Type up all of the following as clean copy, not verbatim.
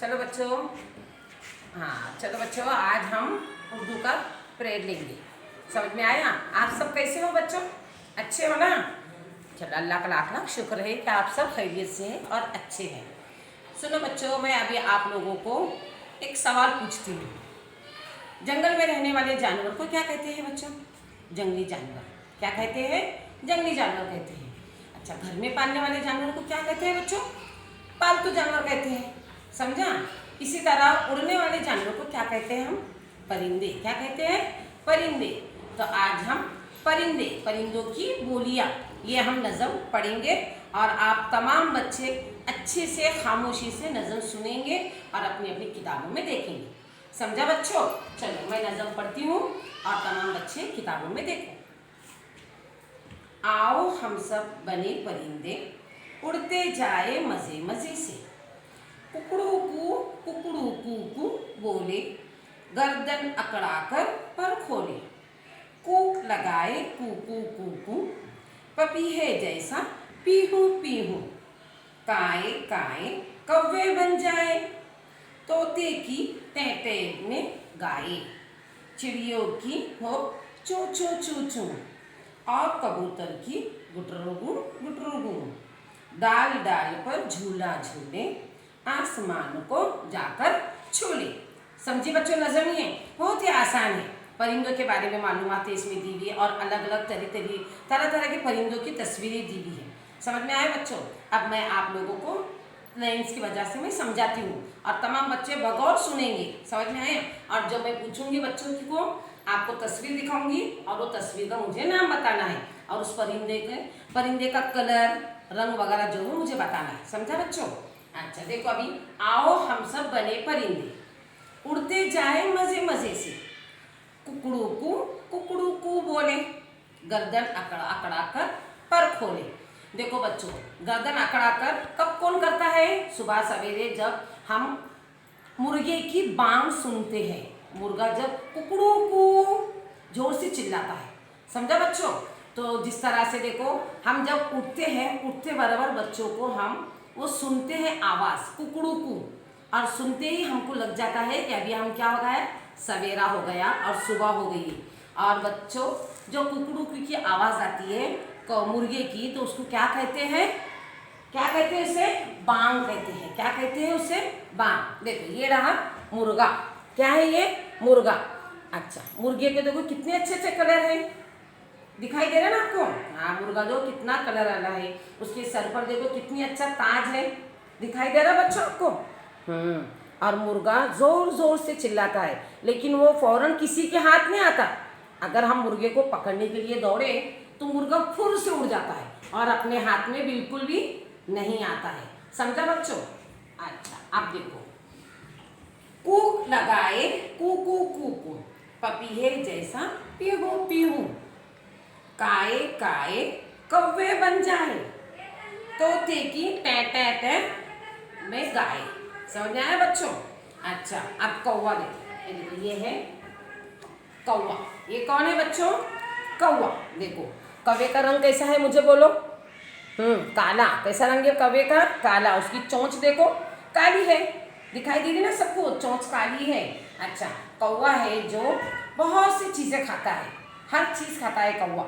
चलो बच्चों, हाँ चलो बच्चों, आज हम उर्दू का परेड लेंगे। समझ में आया? आप सब कैसे हो बच्चों? अच्छे हो ना? चलो, अल्लाह का लाख लाख शुक्र है कि आप सब खैरियत से हैं और अच्छे हैं। सुनो बच्चों, मैं अभी आप लोगों को एक सवाल पूछती हूँ। जंगल में रहने वाले जानवर को क्या कहते हैं बच्चों? जंगली जानवर। क्या कहते हैं? जंगली जानवर कहते हैं। अच्छा, घर में पालने वाले जानवर को क्या कहते हैं बच्चों? पालतू जानवर कहते हैं। समझा? इसी तरह उड़ने वाले जानवर को क्या कहते हैं हम? परिंदे। क्या कहते हैं? परिंदे। तो आज हम परिंदों की बोलियां, ये हम नज़म पढ़ेंगे और आप तमाम बच्चे अच्छे से खामोशी से नज़म सुनेंगे और अपनी अपनी किताबों में देखेंगे। समझा बच्चों? चलो मैं नज़म पढ़ती हूँ और तमाम बच्चे किताबों में देखो। आओ हम सब बने परिंदे, उड़ते जाए मजे मजे से। कुकड़ू कू बोले, गर्दन अकड़ाकर पर खोले। कूक लगाए कू पपीहे जैसा पीहू पीहू। काए काए कौवे बन जाए, तोते की टेटे में गाए। चिड़ियों की हो चू चू चू चू, और कबूतर की गुटरू गुटरू। डाल डाल पर झूला झूले, आसमान को जाकर छू ले। समझी बच्चों? नज़म ही है, बहुत ही आसान है। परिंदों के बारे में मालूमात इसमें दी हुई है और अलग अलग तरह तरह के परिंदों की तस्वीरें दी हुई है। समझ में आया बच्चों? अब मैं आप लोगों को लाइन्स की वजह से मैं समझाती हूँ और तमाम बच्चे बगौर सुनेंगे। समझ में आया? और जब मैं पूछूंगी बच्चों को, आपको तस्वीर दिखाऊंगी और वो तस्वीर का मुझे नाम बताना है और उस परिंदे का कलर, रंग वगैरह जो है मुझे बताना है। समझा बच्चों? अच्छा देखो, अभी आओ हम सब बने परिंदे, उड़ते जाए मजे मजे से। कुकड़ू कू बोले, गर्दन अकड़ा अकड़ा कर पर खोले। देखो बच्चों, गर्दन अकड़ा कर कब कौन करता है? सुबह सवेरे जब हम मुर्गे की बांग सुनते हैं। मुर्गा जब कुकड़ू कू जोर से चिल्लाता है। समझा बच्चों? तो जिस तरह से देखो, हम जब उठते हैं, उठते बराबर बच्चों को हम वो सुनते हैं आवाज़ कुकड़ू कू, और सुनते ही हमको लग जाता है कि अभी हम क्या हो गया है, सवेरा हो गया और सुबह हो गई। और बच्चों, जो कुकड़ू की आवाज़ आती है मुर्गे की, तो उसको क्या कहते हैं? क्या कहते हैं उसे? बांग कहते हैं। क्या कहते हैं उसे? बांग। देखो ये रहा मुर्गा। क्या है ये? मुर्गा। अच्छा, मुर्गे के देखो कितने अच्छे अच्छे कलर हैं, दिखाई दे रहा है ना आपको? हाँ, मुर्गा जो कितना कलर वाला है, उसके सर पर देखो कितनी अच्छा ताज है, दिखाई दे रहा है बच्चों आपको? और मुर्गा जोर जोर से चिल्लाता है, लेकिन वो फौरन किसी के हाथ नहीं आता। अगर हम मुर्गे को पकड़ने के लिए दौड़े तो मुर्गा फुर से उड़ जाता है और अपने हाथ में बिल्कुल भी नहीं आता है। समझा बच्चों? अच्छा, आप देखो, कूक लगाए कू पपीहे जैसा पीहू पीहू। काए काए कौवे बन जाए, तोते की टे में गाए। समझ में आया बच्चों? अच्छा, अब कौवा देखो, ये है कौवा। ये कौन है बच्चों? कौवा। देखो कौवे का रंग कैसा है, मुझे बोलो? काला। कैसा रंग है कौवे का? काला। उसकी चोंच देखो काली है, दिखाई दे रही ना सबको? चोंच काली है। अच्छा, कौवा है जो बहुत सी चीज़ें खाता है, हर चीज़ खाता है कौवा।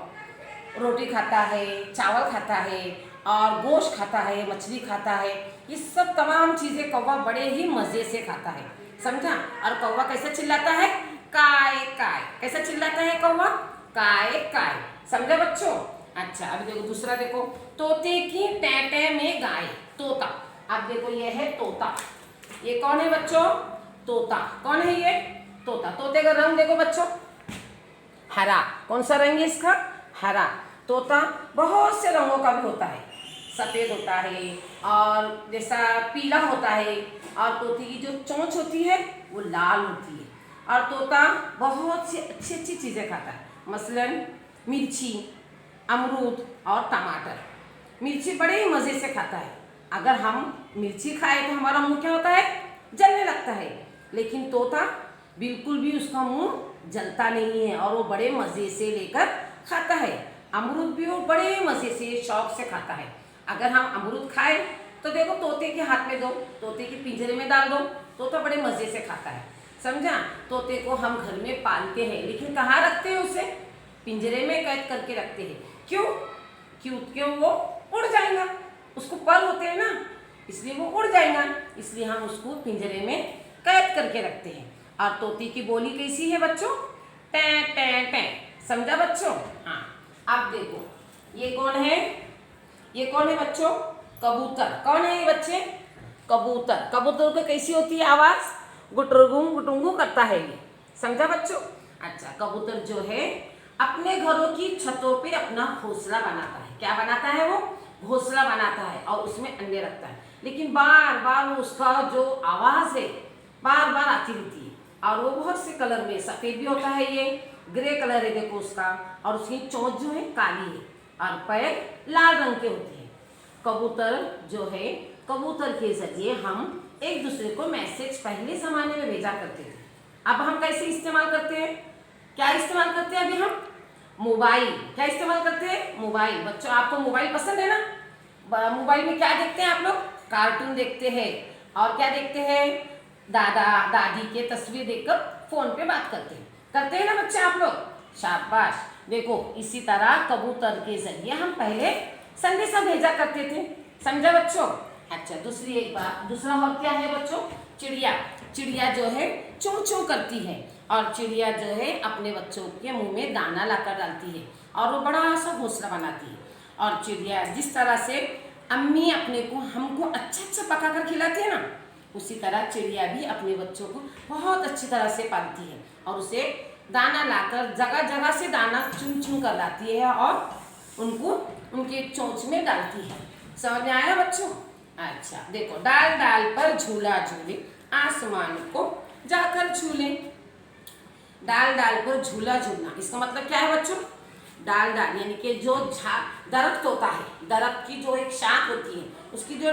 रोटी खाता है, चावल खाता है, और गोश्त खाता है, मछली खाता है। ये सब तमाम चीज़ें कौवा बड़े ही मज़े से खाता है। समझा? और कौवा कैसे चिल्लाता है? काय काय। कैसा चिल्लाता है कौवा? काय काय। समझा बच्चों? अच्छा, अब देखो दूसरा, देखो तोते की टे में गाय। तोता। अब देखो ये है तोता। ये कौन है बच्चों? तोता। कौन है ये? तोता। तोते का रंग देखो बच्चों, हरा। कौन सा रंग है इसका? हरा। तोता बहुत से रंगों का भी होता है, सफ़ेद होता है और जैसा पीला होता है, और तोते की जो चोंच होती है वो लाल होती है। और तोता बहुत सी अच्छी अच्छी चीज़ें खाता है, मसलन मिर्ची, अमरूद और टमाटर। मिर्ची बड़े ही मज़े से खाता है। अगर हम मिर्ची खाए तो हमारा मुंह क्या होता है? जलने लगता है, लेकिन तोता बिल्कुल भी उसका मुंह जलता नहीं है और वो बड़े मज़े से लेकर खाता है। अमरूद भी वो बड़े मज़े से शौक से खाता है। अगर हम अमरूद खाएं तो देखो तोते के हाथ में दो, तोते के पिंजरे में डाल दो, तोता बड़े मज़े से खाता है, समझा। तोते को हम घर में पालते हैं, लेकिन कहाँ रखते हैं उसे? पिंजरे में कैद करके रखते हैं। क्यों? क्यों वो उड़ जाएगा, उसको पर होते हैं ना, इसलिए वो उड़ जाएगा, इसलिए हम उसको पिंजरे में कैद करके रखते हैं। और तोते की बोली कैसी है बच्चों? टें टें टें, समझा बच्चों? हाँ, अब देखो ये कौन है? ये कौन है बच्चों? कबूतर। कौन है ये बच्चे? कबूतर। कबूतर को कैसी होती है आवाज? गुटरुगू गुटुंगू करता है ये, समझा बच्चों? अच्छा, कबूतर जो है अपने घरों की छतों पे अपना घोंसला बनाता है। क्या बनाता है वो? घोंसला बनाता है और उसमें अंडे रखता है। लेकिन बार बार उसका जो आवाज है बार बार आती रहती है, और वो बहुत से कलर में, सफेद भी होता है, ये ग्रे कलर है देखो उसका, और उसकी चोंच जो है काली है और पैर लाल रंग के होते हैं। कबूतर जो है, कबूतर के जरिए हम एक दूसरे को मैसेज पहले जमाने में भेजा करते थे। अब हम कैसे इस्तेमाल करते हैं? क्या इस्तेमाल करते हैं अभी हम? मोबाइल। क्या इस्तेमाल करते हैं? मोबाइल। बच्चों आपको मोबाइल पसंद है ना? मोबाइल में क्या देखते हैं आप लोग? कार्टून देखते हैं, और क्या देखते हैं? दादा दादी के तस्वीर देखकर फोन पे बात करते हैं ना बच्चे आप लोग? शाबाश। देखो इसी तरह कबूतर के जरिए हम पहले संदेशा भेजा करते थे, समझा बच्चों? अच्छा, दूसरी एक बात, दूसरा और क्या है बच्चों? चिड़िया। चिड़िया जो है चूं चूं करती है, और चिड़िया जो है अपने बच्चों के मुंह में दाना लाकर डालती है, और वो बड़ा सा घोंसला बनाती है। और चिड़िया जिस तरह से अम्मी अपने को हमको अच्छा पका कर खिलाती है ना, उसी तरह चिड़िया भी अपने बच्चों को बहुत अच्छी तरह से पालती है, और उसे दाना लाकर जगह जगह से दाना चुन चुन कर लाती है और उनको उनके चोंच में डालती है। समझ में आया बच्चों? अच्छा, देखो डाल डाल पर झूला झूले, आसमान को जाकर झूले। डाल डाल पर झूला झूलना, इसका मतलब क्या है बच्चों? डाल डाल यानी कि जो दरख्त होता है, दरख्त की जो एक शाख होती है, उसकी जो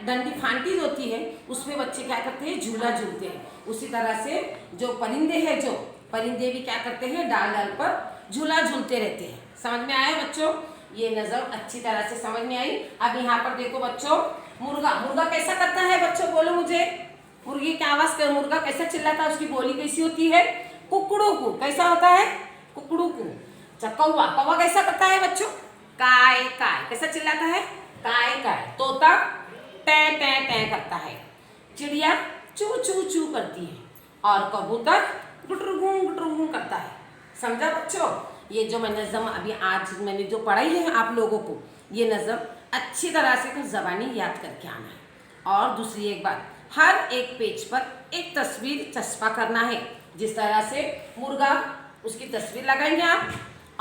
डंडी फांटी होती है, उसमें बच्चे क्या करते हैं? झूला झूलते हैं। उसी तरह से जो परिंदे हैं, जो परिंदे भी क्या करते हैं? डाल डाल पर झूला झूलते रहते हैं। समझ में आया बच्चों? ये नज़र अच्छी तरह से समझ में आई। अब यहाँ पर देखो बच्चों, मुर्गा। मुर्गा कैसा करता है बच्चों? बोलो मुझे। मुर्गी की आवाज कर, मुर्गा कैसा चिल्लाता है? उसकी बोली कैसी होती है? कुकड़ू कु। कैसा होता है? कुकड़ू कु। अच्छा, कौवा। कौवा कैसा करता है बच्चों? काय काय। कैसा चिल्लाता है? काय काय। तोता टे टे टे करता है। चिड़िया चू चू चू करती है, और कबूतर गुटरुगू करता है। समझा बच्चों? ये जो मैं नज़म अभी आज मैंने जो पढ़ाई है आप लोगों को, ये नज़म अच्छी तरह से कुछ ज़बानी याद करके आना है। और दूसरी एक बात, हर एक पेज पर एक तस्वीर चस्पा करना है। जिस तरह से मुर्गा, उसकी तस्वीर लगाएंगे आप,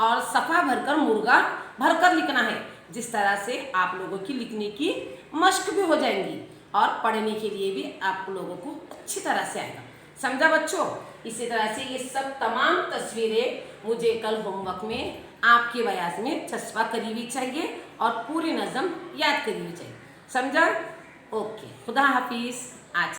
और सफ़ा भरकर मुर्गा भरकर लिखना है। जिस तरह से आप लोगों की लिखने की मश्क भी हो जाएंगी, और पढ़ने के लिए भी आप लोगों को अच्छी तरह से आएगा। समझा बच्चों? इसी तरह से ये सब तमाम तस्वीरें मुझे कल होमवर्क में आपके बयास में चस्पा करी हुई चाहिए, और पूरी नज़म याद करी हुई चाहिए। समझा? ओके, खुदा हाफिज़। आज